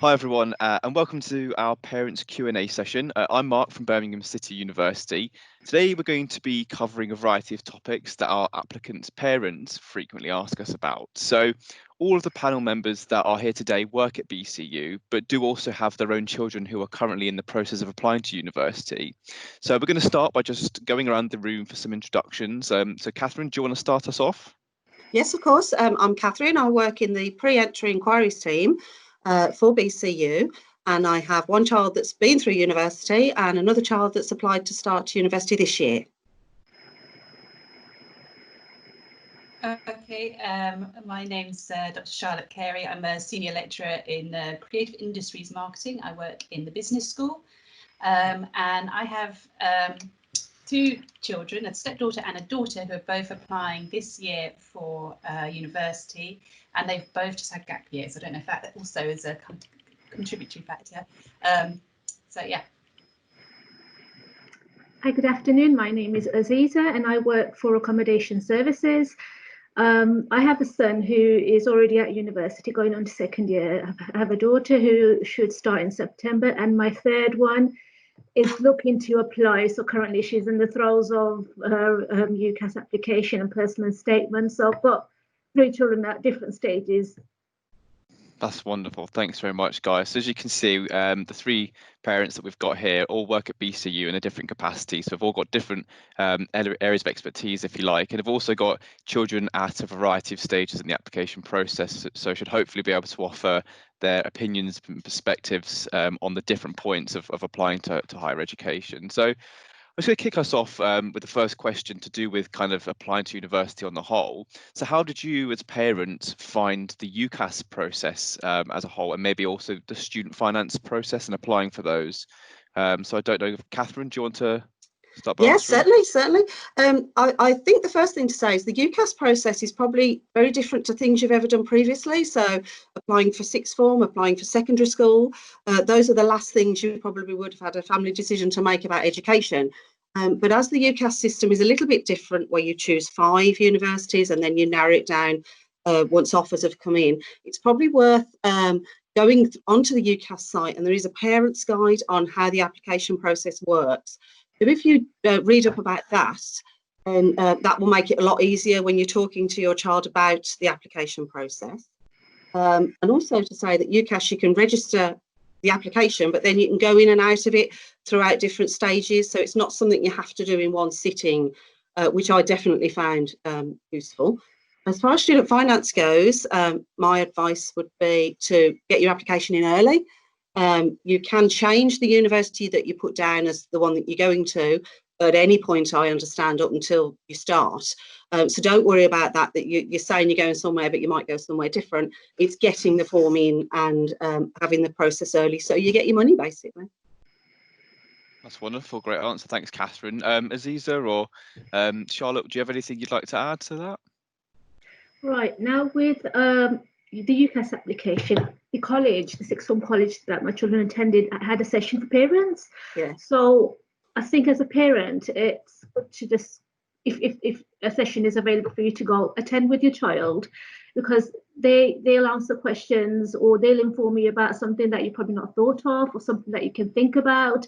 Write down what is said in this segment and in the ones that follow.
Hi everyone, and welcome to our Parents Q&A session. I'm Mark from Birmingham City University. Today we're going to be covering a variety of topics that our applicants' parents frequently ask us about. So all of the panel members that are here today work at BCU, but do also have their own children who are currently in the process of applying to university. So we're going to start by just going around the room for some introductions. So Catherine, do you want to start us off? Yes, of course. I'm Catherine. I work in the pre-entry inquiries team for BCU, and I have one child that's been through university and another child that's applied to start university this year. Okay, my name's Dr. Charlotte Carey. I'm a senior lecturer in creative industries marketing. I work in the business school, and I have two children, a stepdaughter and a daughter, who are both applying this year for university, and they've both just had gap years. I don't know if that also is a contributory factor. So yeah. Hi, good afternoon. My name is Aziza and I work for Accommodation Services. I have a son who is already at university going on to second year. I have a daughter who should start in September, and my third one is looking to apply. So currently she's in the throes of her UCAS application and personal statement. So I've got three children at different stages. That's wonderful. Thanks very much, guys. So as you can see, the three parents that we've got here all work at BCU in a different capacity. So we've all got different areas of expertise, if you like, and have also got children at a variety of stages in the application process. So should hopefully be able to offer their opinions and perspectives on the different points of applying to higher education. So I'm just going to kick us off with the first question to do with kind of applying to university on the whole. So how did you as parents find the UCAS process as a whole, and maybe also the student finance process and applying for those? So I don't know, Catherine, do you want to start by Yes, certainly. I think the first thing to say is the UCAS process is probably very different to things you've ever done previously. So applying for sixth form, applying for secondary school, those are the last things you probably would have had a family decision to make about education. But as the UCAS system is a little bit different, where you choose 5 universities and then you narrow it down once offers have come in, it's probably worth going onto the UCAS site, and there is a parent's guide on how the application process works. So if you read up about that, that will make it a lot easier when you're talking to your child about the application process. And also to say that UCAS, you can register the application, but then you can go in and out of it throughout different stages. So it's not something you have to do in one sitting, which I definitely found useful. As far as student finance goes, my advice would be to get your application in early. You can change the university that you put down as the one that you're going to at any point, I understand, up until you start. So don't worry about that you're saying you're going somewhere, but you might go somewhere different. It's getting the form in and having the process early so you get your money, basically. That's wonderful. Great answer. Thanks, Catherine. Aziza or Charlotte, do you have anything you'd like to add to that? Right, now with the UCAS application, the college, the sixth form college that my children attended, had a session for parents. Yeah. So I think as a parent, it's good to just, if a session is available for you to go attend with your child, because they'll answer questions or they'll inform you about something that you probably not thought of or something that you can think about.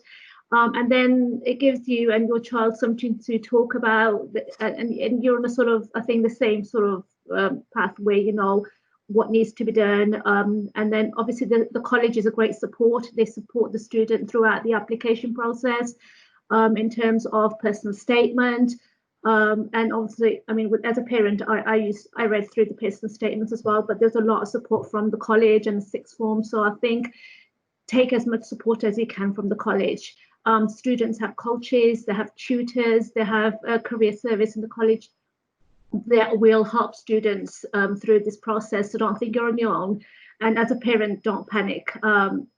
And then it gives you and your child something to talk about, and you're on a sort of, I think, the same sort of pathway, you know, what needs to be done. And then obviously the college is a great support. They support the student throughout the application process in terms of personal statement. And obviously, I mean, as a parent, I read through the personal statements as well, but there's a lot of support from the college and the sixth form. So I think take as much support as you can from the college. Students have coaches, they have tutors, they have a career service in the college that will help students through this process. So don't think you're on your own. And as a parent, don't panic.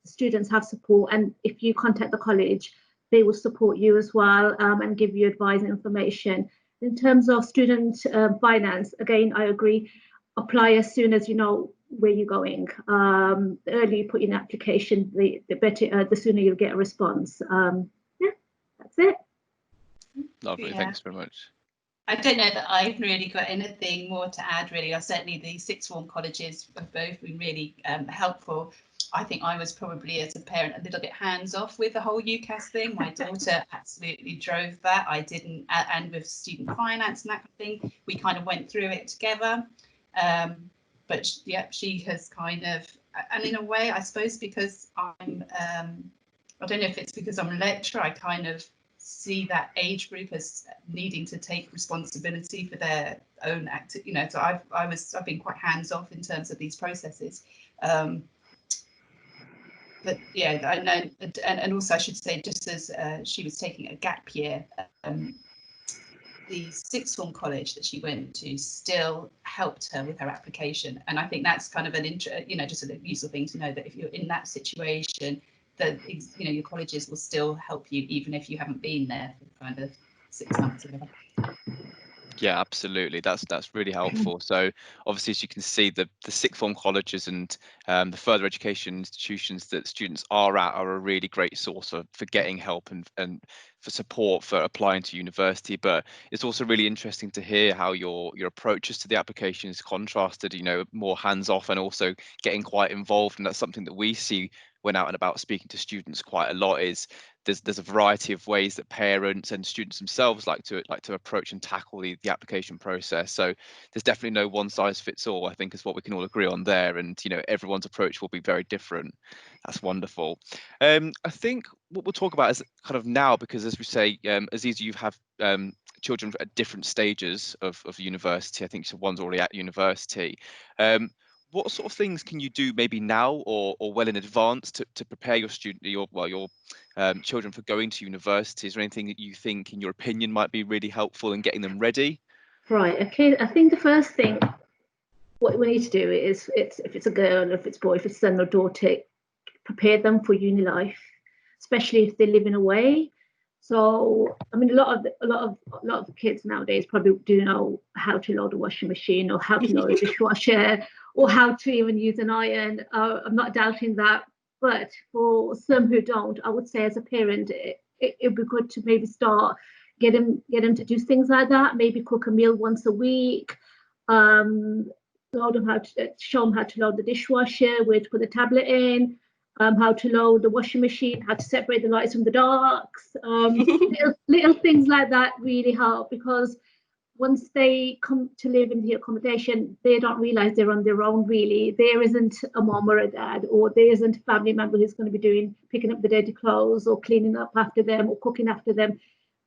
Students have support, and if you contact the college, they will support you as well and give you advice and information. In terms of student finance, again, I agree, apply as soon as you know where you're going. The earlier you put in an application, the better, the sooner you'll get a response. Yeah, that's it. Lovely, thanks very much. I don't know that I've really got anything more to add, really. Certainly the sixth form colleges have both been really helpful. I think I was probably, as a parent, a little bit hands-off with the whole UCAS thing. My daughter absolutely drove that. I didn't, and with student finance and that kind of thing, we kind of went through it together. But yeah, she has kind of, and in a way, I suppose because I'm, I don't know if it's because I'm a lecturer, I kind of see that age group as needing to take responsibility for their own activity. You know, so I've been quite hands-off in terms of these processes. But yeah, I know, and also I should say, just as she was taking a gap year, the sixth form college that she went to still helped her with her application, and I think that's kind of an just a useful thing to know, that if you're in that situation, that your colleges will still help you even if you haven't been there for kind of 6 months or whatever. Yeah, absolutely. That's really helpful. So obviously, as you can see, the sixth form colleges and the further education institutions that students are at are a really great source for getting help and for support for applying to university. But it's also really interesting to hear how your approaches to the application is contrasted, more hands-off and also getting quite involved. And that's something that we see when out and about speaking to students quite a lot. Is there's a variety of ways that parents and students themselves like to approach and tackle the application process. So there's definitely no one size fits all, I think, is what we can all agree on there. And everyone's approach will be very different. That's wonderful. I think what we'll talk about is kind of now, because as we say, Aziza, you have children at different stages of university. I think one's already at university. What sort of things can you do maybe now or well in advance to prepare your children for going to university? Is there anything that you think, in your opinion, might be really helpful in getting them ready? Right. Okay. I think the first thing what we need to do is, if it's a girl, if it's a boy, if it's son or daughter, prepare them for uni life, especially if they're living away. So, I mean, a lot of kids nowadays probably do know how to load a washing machine or how to load a dishwasher or how to even use an iron. I'm not doubting that, but for some who don't, I would say as a parent, it'd be good to maybe start get them to do things like that. Maybe cook a meal once a week. Show them how to load the dishwasher, where to put the tablet in. How to load the washing machine, how to separate the lights from the darks. Little things like that really help, because once they come to live in the accommodation, they don't realize they're on their own, really. There isn't a mom or a dad, or there isn't a family member who's going to be picking up the dirty clothes or cleaning up after them or cooking after them.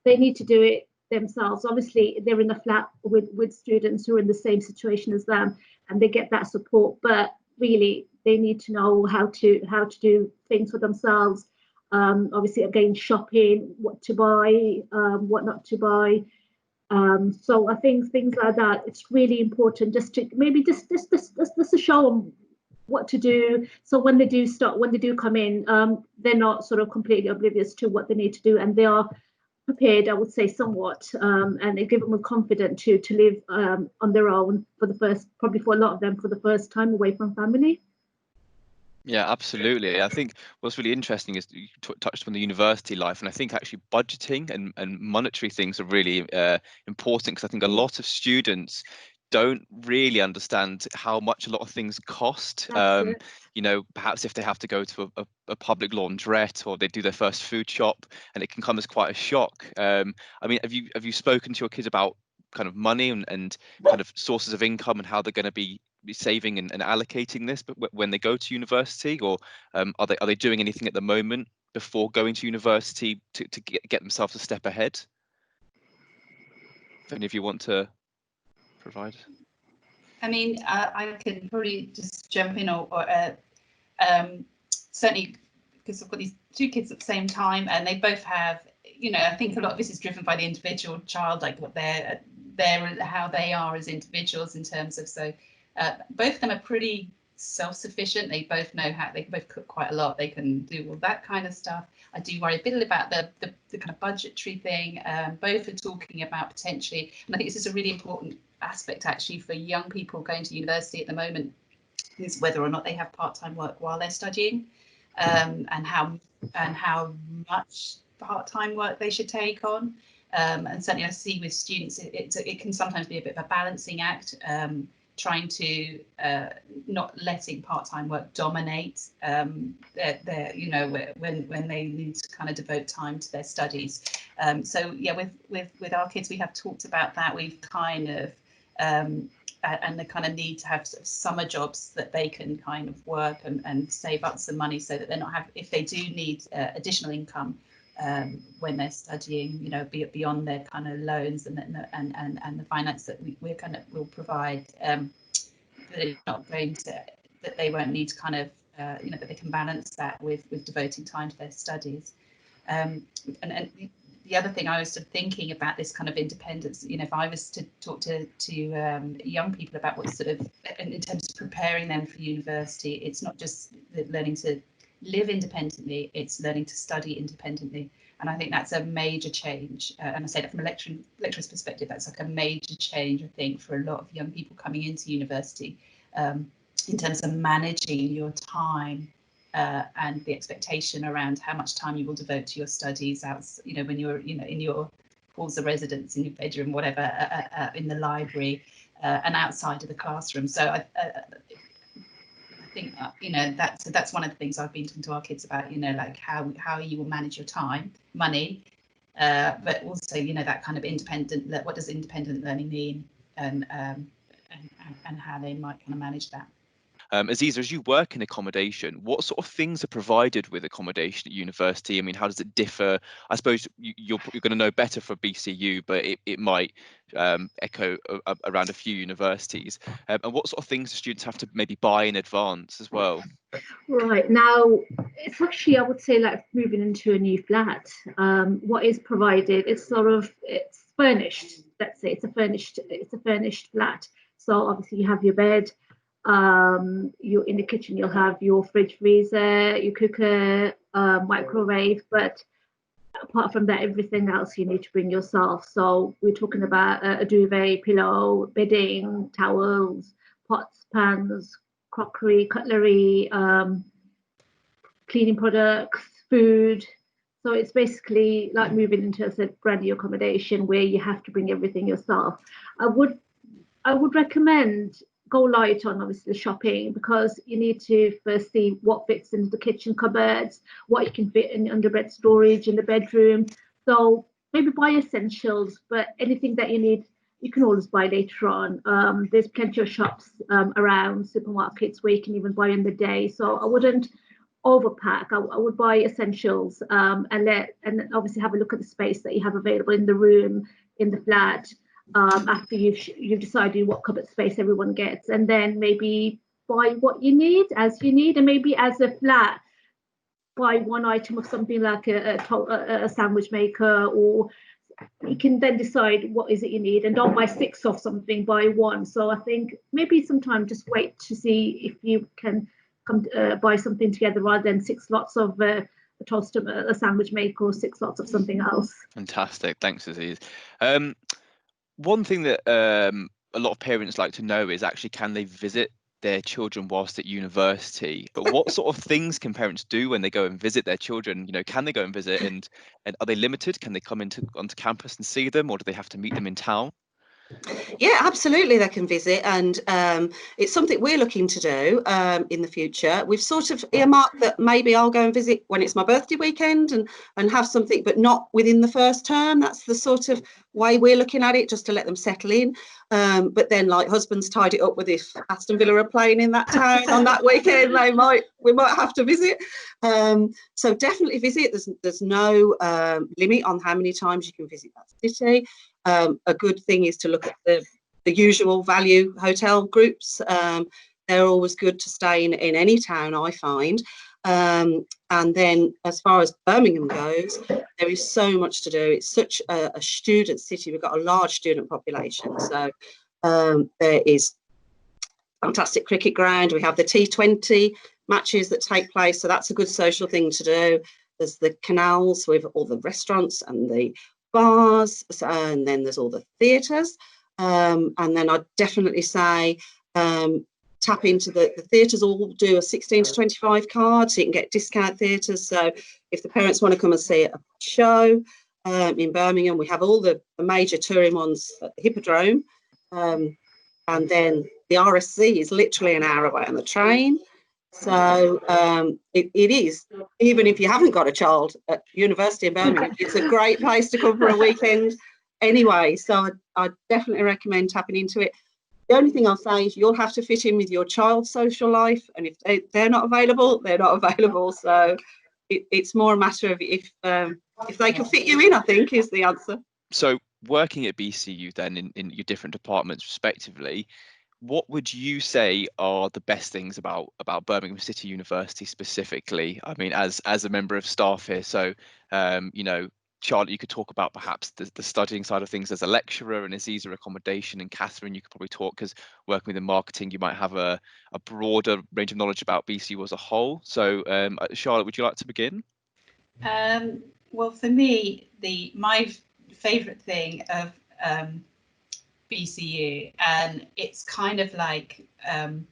They need to do it themselves. Obviously, they're in a flat with students who are in the same situation as them, and they get that support. But really, they need to know how to do things for themselves. Obviously, again, shopping, what to buy, what not to buy. So I think things like that, it's really important just to maybe just to show them what to do. So when they do come in, they're not sort of completely oblivious to what they need to do, and they are prepared, I would say, somewhat, and they give them a confidence to live on their own probably for a lot of them, for the first time away from family. Yeah, absolutely. I think what's really interesting is you touched on the university life, and I think actually budgeting and monetary things are really important, because I think a lot of students don't really understand how much a lot of things cost. Perhaps if they have to go to a public laundrette, or they do their first food shop, and it can come as quite a shock. I mean, have you spoken to your kids about kind of money and kind of sources of income and how they're going to be saving and allocating this, but when they go to university, or are they doing anything at the moment before going to university to get themselves a step ahead? If any of you want to provide. I mean, I can probably just jump in, or certainly, because I've got these two kids at the same time, and they both have, I think a lot of this is driven by the individual child, like what how they are as individuals in terms of, so both of them are pretty self-sufficient. They both know they can both cook quite a lot. They can do all that kind of stuff. I do worry a bit about the kind of budgetary thing. Both are talking about potentially, and I think this is a really important aspect actually for young people going to university at the moment, is whether or not they have part-time work while they're studying, and how much part-time work they should take on. And certainly I see with students, it can sometimes be a bit of a balancing act, trying to not letting part-time work dominate their you know, when they need to kind of devote time to their studies. So yeah, with our kids, we have talked about that. We've kind of and the kind of need to have sort of summer jobs that they can kind of work and save up some money so that they're not if they do need additional income when they're studying, you know, beyond their kind of loans and the finance that we're kind of will provide, that it's not going to, that they won't need to kind of, you know, that they can balance that with devoting time to their studies. And the other thing I was sort of thinking about this kind of independence, you know, if I was to talk to young people about what sort of, in terms of preparing them for university, it's not just learning to live independently, it's learning to study independently. And I think that's a major change. And I say that from a lecturer's perspective, that's like a major change, I think, for a lot of young people coming into university, in terms of managing your time and the expectation around how much time you will devote to your studies out, you know, when you're, you know, in your halls of residence, in your bedroom, whatever, in the library, and outside of the classroom. So I think, you know, that's one of the things I've been talking to our kids about, you know, like how you will manage your time, money, but also, you know, that kind of independent, what does independent learning mean, and how they might kind of manage that. Aziza, as you work in accommodation, what sort of things are provided with accommodation at university? I mean, how does it differ? I suppose you're going to know better for BCU, but it might echo around a few universities. And what sort of things do students have to maybe buy in advance as well? Right, now it's actually, I would say, like moving into a new flat. What is provided, it's furnished. Let's say it's a furnished flat. So obviously you have your bed. You're in the kitchen, you'll have your fridge, freezer, your cooker, microwave, but apart from that, everything else you need to bring yourself. So we're talking about a duvet, pillow, bedding, towels, pots, pans, crockery, cutlery, cleaning products, food. So it's basically like moving into a brand new accommodation where you have to bring everything yourself. I would recommend go light on obviously the shopping, because you need to first see what fits into the kitchen cupboards, what you can fit in underbed storage in the bedroom. So maybe buy essentials, but anything that you need, you can always buy later on. There's plenty of shops around, supermarkets, where you can even buy in the day. So I wouldn't overpack. I would buy essentials, and obviously have a look at the space that you have available in the room, in the flat. After you've decided what cupboard space everyone gets, and then maybe buy what you need as you need, and maybe as a flat buy one item of something like a sandwich maker, or you can then decide what is it you need, and don't buy 6 of something, buy 1. So I think maybe sometime just wait to see if you can come buy something together rather than 6 lots of a toaster, a sandwich maker, or 6 lots of something else. Fantastic, thanks, Aziz. One thing that a lot of parents like to know is actually, can they visit their children whilst at university? But what sort of things can parents do when they go and visit their children? You know, can they go and visit, and are they limited? Can they come onto campus and see them, or do they have to meet them in town? Yeah, absolutely, they can visit, and it's something we're looking to do in the future. We've sort of earmarked that maybe I'll go and visit when it's my birthday weekend and have something, but not within the first term. That's the sort of way we're looking at it, just to let them settle in. But then, like, husbands tied it up with, if Aston Villa are playing in that town on that weekend, we might have to visit. So definitely visit. There's no limit on how many times you can visit that city. A good thing is to look at the usual value hotel groups. They're always good to stay in any town, I find. And then as far as Birmingham goes, there is so much to do. It's such a student city. We've got a large student population. So there is fantastic cricket ground. We have the T20 matches that take place. So that's a good social thing to do. There's the canals with all the restaurants and the bars, and then there's all the theatres, and then I'd definitely say tap into the theatres. All do a 16 to 25 card, so you can get discount theatres. So if the parents want to come and see a show, in Birmingham. We have all the major touring ones at the Hippodrome. And then the RSC is literally an hour away on the train. So it is, even if you haven't got a child at university in Birmingham, it's a great place to come for a weekend anyway. So I definitely recommend tapping into it. The only thing I'll say is you'll have to fit in with your child's social life. And if they're not available, they're not available. So it's more a matter of if they can fit you in, I think, is the answer. So working at BCU then in your different departments respectively, what would you say are the best things about Birmingham City University specifically? I mean, as a member of staff here, so you know, Charlotte, you could talk about perhaps the studying side of things as a lecturer, and Aziza accommodation, and Catherine, you could probably talk, because working within marketing, you might have a broader range of knowledge about BCU as a whole. So Charlotte, would you like to begin? Well, for me, my favourite thing of BCU, and it's kind of like, I'm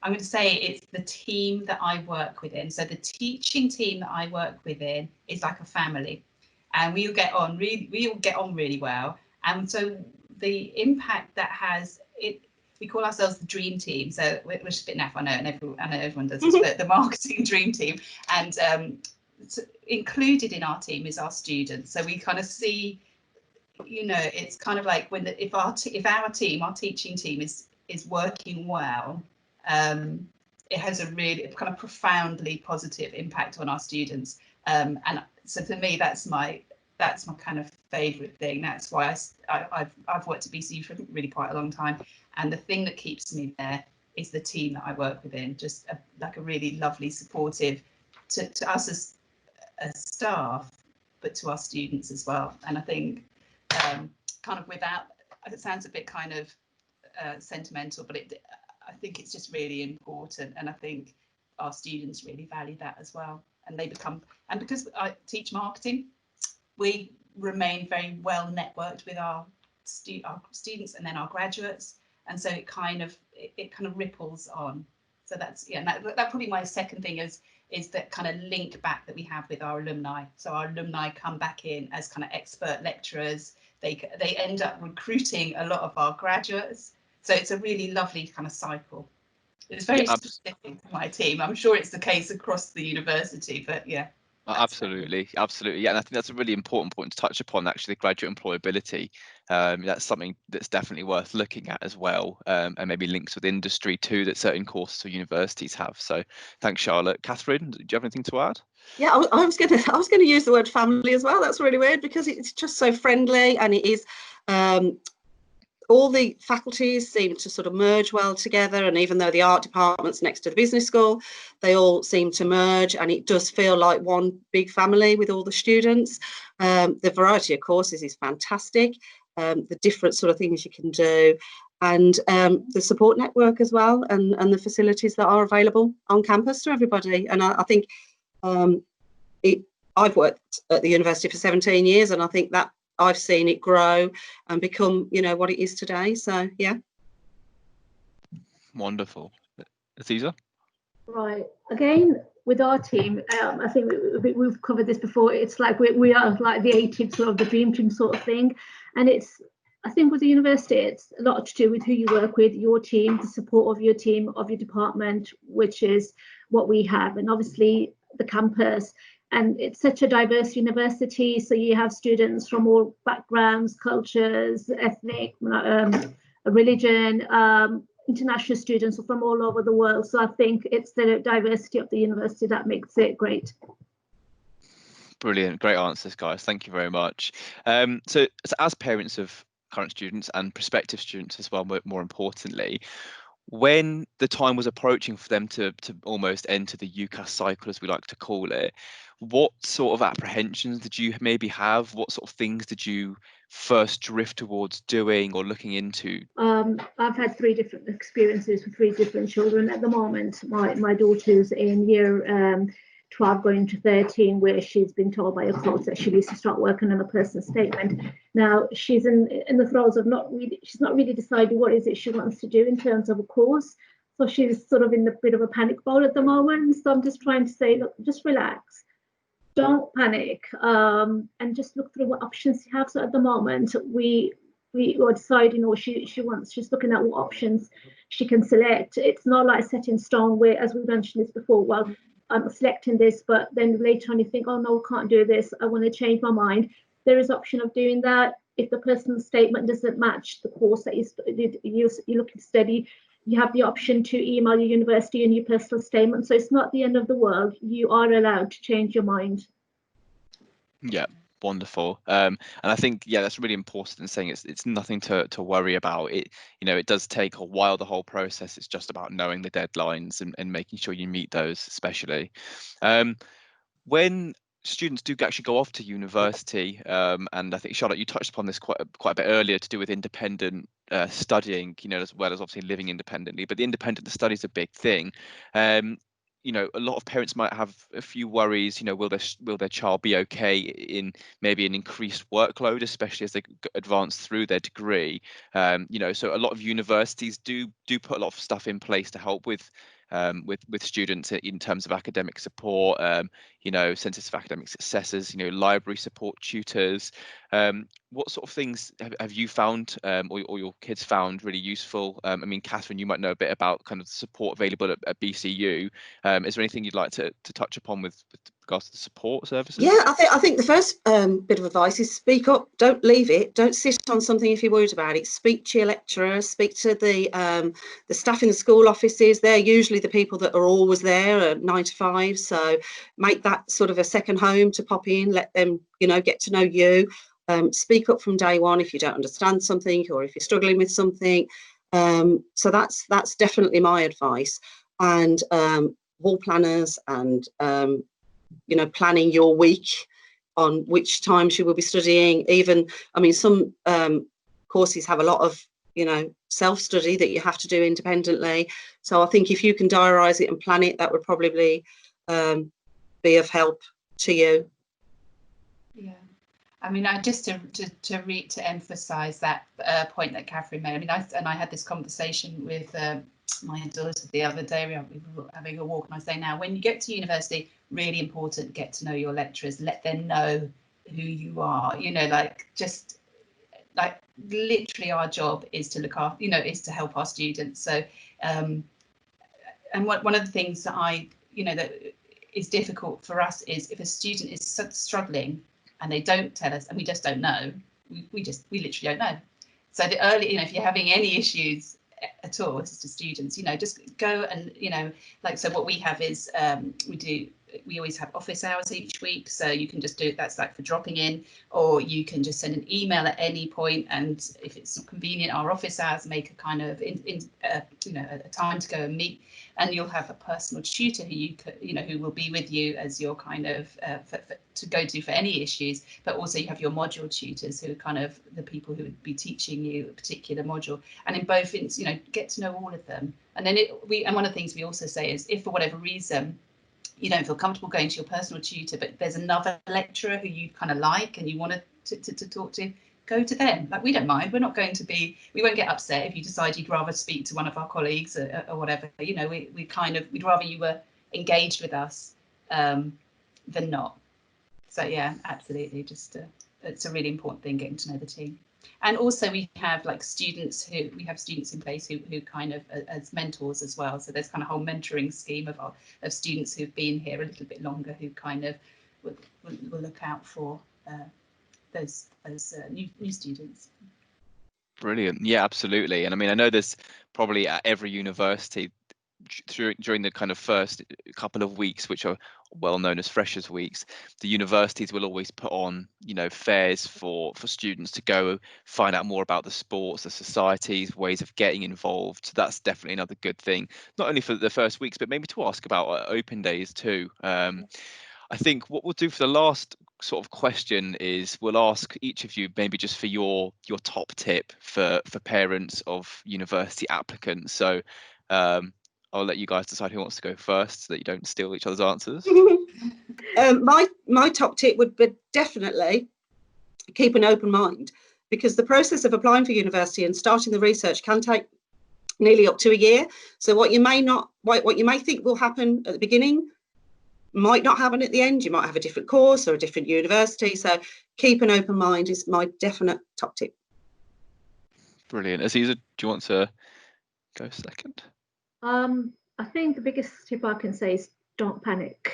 going to say it's the team that I work within. So the teaching team that I work within is like a family, and we all get on really well. And so the impact that has it, we call ourselves the dream team. So we're just a bit naff, I know, and I know everyone does this, but the marketing dream team. And so included in our team is our students. So we kind of see, you know, it's kind of like if our teaching team is working well, it has a really kind of profoundly positive impact on our students. And so for me, that's my kind of favourite thing. That's why I've worked at BCU for really quite a long time. And the thing that keeps me there is the team that I work within. Just like a really lovely, supportive to us as staff, but to our students as well. And I think kind of without, it sounds a bit kind of sentimental, but I think it's just really important, and I think our students really value that as well. And and because I teach marketing, we remain very well networked with our students and then our graduates, and so it kind of ripples on. So that's, yeah, that probably my second thing is that kind of link back that we have with our alumni. So our alumni come back in as kind of expert lecturers. They end up recruiting a lot of our graduates. So it's a really lovely kind of cycle. It's very specific to my team. I'm sure it's the case across the university, but yeah. Absolutely. Yeah, and I think that's a really important point to touch upon, actually, graduate employability. That's something that's definitely worth looking at as well, and maybe links with industry too that certain courses or universities have. So thanks, Charlotte. Catherine, do you have anything to add? Yeah, I was going to use the word family as well. That's really weird because it's just so friendly, and it is. All the faculties seem to sort of merge well together, and even though the art department's next to the business school, they all seem to merge, and it does feel like one big family with all the students. The variety of courses is fantastic, the different sort of things you can do, and the support network as well, and the facilities that are available on campus to everybody. And I think I've worked at the university for 17 years, and I think that I've seen it grow and become, you know, what it is today. So, yeah. Wonderful. Aziza? Right. Again, with our team, I think we've covered this before. It's like we are like the A-team, sort of the dream team sort of thing. And I think with the university, it's a lot to do with who you work with, your team, the support of your team, of your department, which is what we have. And obviously the campus. And it's such a diverse university, so you have students from all backgrounds, cultures, ethnic, religion, international students from all over the world. So I think it's the diversity of the university that makes it great. Brilliant, great answers, guys. Thank you very much. So as parents of current students and prospective students as well, more importantly, when the time was approaching for them to almost enter the UCAS cycle, as we like to call it, what sort of apprehensions did you maybe have? What sort of things did you first drift towards doing or looking into? I've had 3 different experiences with 3 different children at the moment. My daughter's in year 12 going to 13, where she's been told by a coach that she needs to start working on a personal statement. Now she's in the throes of she's not really decided what is it she wants to do in terms of a course. So she's sort of in a bit of a panic mode at the moment. So I'm just trying to say, look, just relax. don't panic, and just look through what options you have. So at the moment, we are deciding, or she's looking at what options she can select. It's not like set in stone where, as we mentioned this before, well, I'm selecting this, but then later on you think, oh no, I can't do this, I want to change my mind. There is option of doing that. If the personal statement doesn't match the course that you're looking to study, you have the option to email your university and your personal statement. So it's not the end of the world. You are allowed to change your mind. Yeah, wonderful. And I think, yeah, that's really important in saying it's nothing to worry about. It, you know, it does take a while, the whole process. It's just about knowing the deadlines and making sure you meet those, especially. When students do actually go off to university, and I think, Charlotte, you touched upon this quite a bit earlier, to do with independent studying, you know, as well as obviously living independently, but the independent study is a big thing. You know, a lot of parents might have a few worries. You know, will their child be okay in maybe an increased workload, especially as they advance through their degree? You know, so a lot of universities do put a lot of stuff in place to help with students in terms of academic support. You know, Centres for Academic Successes, you know, library support, tutors. What sort of things have you found, or your kids found really useful? I mean, Catherine, you might know a bit about kind of the support available at BCU. Is there anything you'd like to touch upon with regards to the support services? Yeah, I think the first bit of advice is speak up. Don't leave it. Don't sit on something if you're worried about it. Speak to your lecturers. Speak to the staff in the school offices. They're usually the people that are always there at 9 to 5. So make that sort of a second home to pop in. Let them, you know, get to know you. Speak up from day one if you don't understand something or if you're struggling with something. So that's definitely my advice. And wall planners and you know, planning your week on which times you will be studying. Even, I mean, some courses have a lot of, you know, self-study that you have to do independently. So I think if you can diarise it and plan it, that would probably be of help to you. Yeah. I mean, just to emphasise that point that Catherine made. I mean, I had this conversation with my daughter the other day. We were having a walk, and I say, now, when you get to university, really important, get to know your lecturers, let them know who you are. You know, like, just like literally our job is to look after, you know, is to help our students. So, and one of the things that that is difficult for us is if a student is struggling and they don't tell us, and we just don't know, we literally don't know. So the early, you know, if you're having any issues at all as to students, you know, just go and, you know, like, so what we have is we always have office hours each week, so you can just do it. That's like for dropping in, or you can just send an email at any point, and if it's not convenient, our office hours make a kind of you know, a time to go and meet, and you'll have a personal tutor who will be with you as your kind of to go to for any issues. But also you have your module tutors, who are kind of the people who would be teaching you a particular module, and in both, you know, get to know all of them. And then and one of the things we also say is, if for whatever reason you don't feel comfortable going to your personal tutor, but there's another lecturer who you kind of like and you want to talk to, go to them. Like, we don't mind. We won't get upset if you decide you'd rather speak to one of our colleagues or whatever. You know, we'd rather you were engaged with us than not. So yeah, absolutely. Just it's a really important thing, getting to know the team. And also we have students in place who kind of as mentors as well. So there's kind of a whole mentoring scheme of students who've been here a little bit longer, who kind of will look out for those new students. Brilliant. Yeah, absolutely. And I mean, I know there's probably at every university during the kind of first couple of weeks, which are well known as freshers weeks, the universities will always put on, you know, fairs for students to go find out more about the sports, the societies, ways of getting involved. So that's definitely another good thing, not only for the first weeks, but maybe to ask about open days too. I think what we'll do for the last sort of question is we'll ask each of you maybe just for your top tip for parents of university applicants. So I'll let you guys decide who wants to go first, so that you don't steal each other's answers. My top tip would be definitely keep an open mind, because the process of applying for university and starting the research can take nearly up to a year. So what you may think will happen at the beginning might not happen at the end. You might have a different course or a different university. So keep an open mind is my definite top tip. Brilliant. Aziza, do you want to go second? I think the biggest tip I can say is don't panic.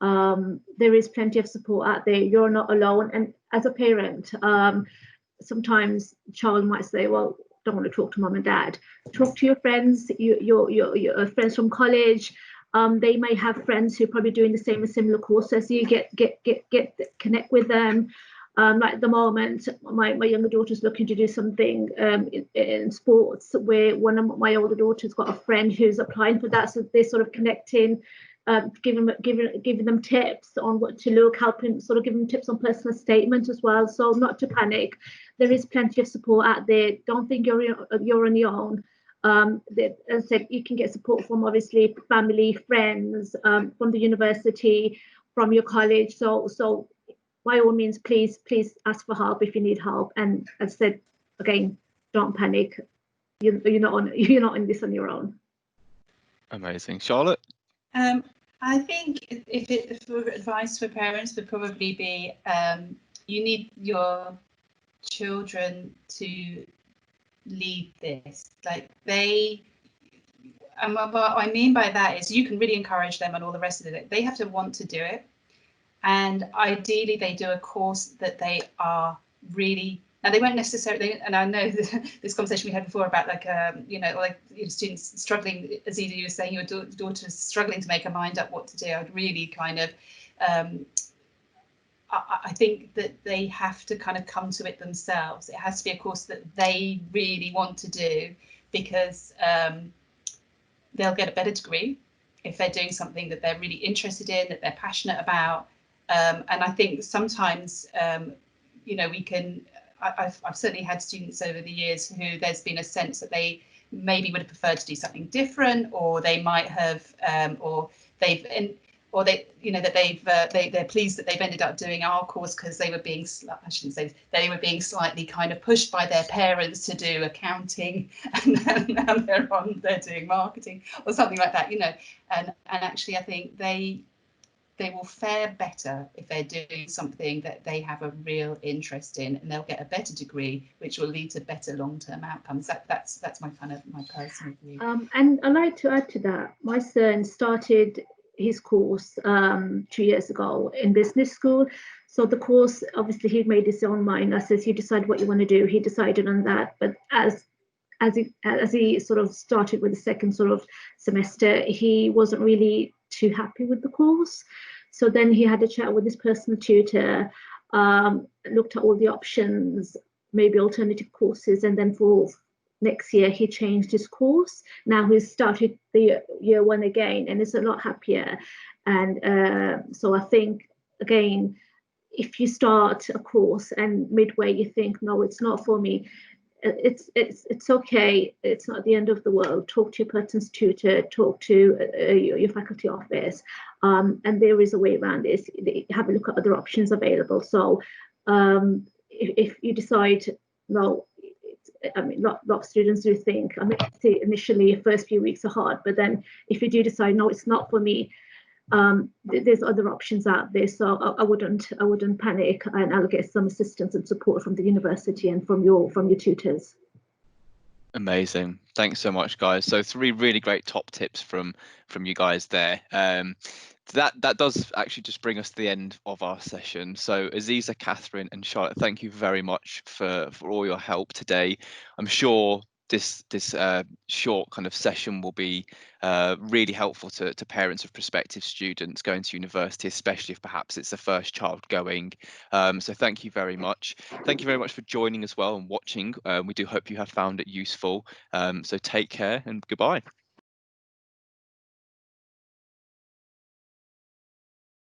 There is plenty of support out there. You're not alone. And as a parent, sometimes the child might say, well, don't want to talk to mum and dad. Talk to your friends, your friends from college. They may have friends who are probably doing the same or similar course as you. Connect with them. Like at the moment, my younger daughter's looking to do something in sports, where one of my older daughters got a friend who's applying for that. So they're sort of connecting, giving them tips on what to look, helping sort of give them tips on personal statement as well. So not to panic. There is plenty of support out there. Don't think you're on your own. As I said, you can get support from obviously family, friends, from the university, from your college. So by all means, please ask for help if you need help. And as I said, again, don't panic. You're not in this on your own. Amazing. Charlotte? I think if advice for parents would probably be, you need your children to lead this. Like and what I mean by that is you can really encourage them and all the rest of it. They have to want to do it. And ideally they do a course that they are really, now they won't necessarily, and I know this conversation we had before about students struggling, as you were saying, your daughter's struggling to make her mind up what to do. I'd really kind of, I think that they have to kind of come to it themselves. It has to be a course that they really want to do, because they'll get a better degree if they're doing something that they're really interested in, that they're passionate about. And I think sometimes, we can, I've certainly had students over the years who there's been a sense that they maybe would have preferred to do something different, or they might have, they're pleased that they've ended up doing our course because they were being, I shouldn't say, they were being slightly kind of pushed by their parents to do accounting, and now they're doing marketing or something like that, and actually I think they will fare better if they're doing something that they have a real interest in, and they'll get a better degree, which will lead to better long-term outcomes. That's my personal view. And I'd like to add to that. My son started his course 2 years ago in business school. So the course, obviously, he made his own mind. I says, you decide what you want to do. He decided on that. But as he sort of started with the second sort of semester, he wasn't really too happy with the course. So then he had a chat with his personal tutor, looked at all the options, maybe alternative courses, and then for next year he changed his course. Now he's started the year one again and is a lot happier. And so I think, again, if you start a course and midway you think, no, it's not for me, it's okay. It's not the end of the world. Talk to your personal tutor, talk to your faculty office, and there is a way around this. Have a look at other options available. So if you decide, no, I mean, a lot of students do think, I mean, initially first few weeks are hard, but then if you do decide, no, it's not for me, there's other options out there. So I wouldn't panic, and I'll get some assistance and support from the university and from your tutors. Amazing. Thanks so much, guys. So 3 really great top tips from you guys there. That does actually just bring us to the end of our session. So Aziza, Catherine and Charlotte, thank you very much for all your help today. I'm sure this short kind of session will be really helpful to parents of prospective students going to university, especially if perhaps it's the first child going. So thank you very much. Thank you very much for joining as well and watching. We do hope you have found it useful. So take care and goodbye.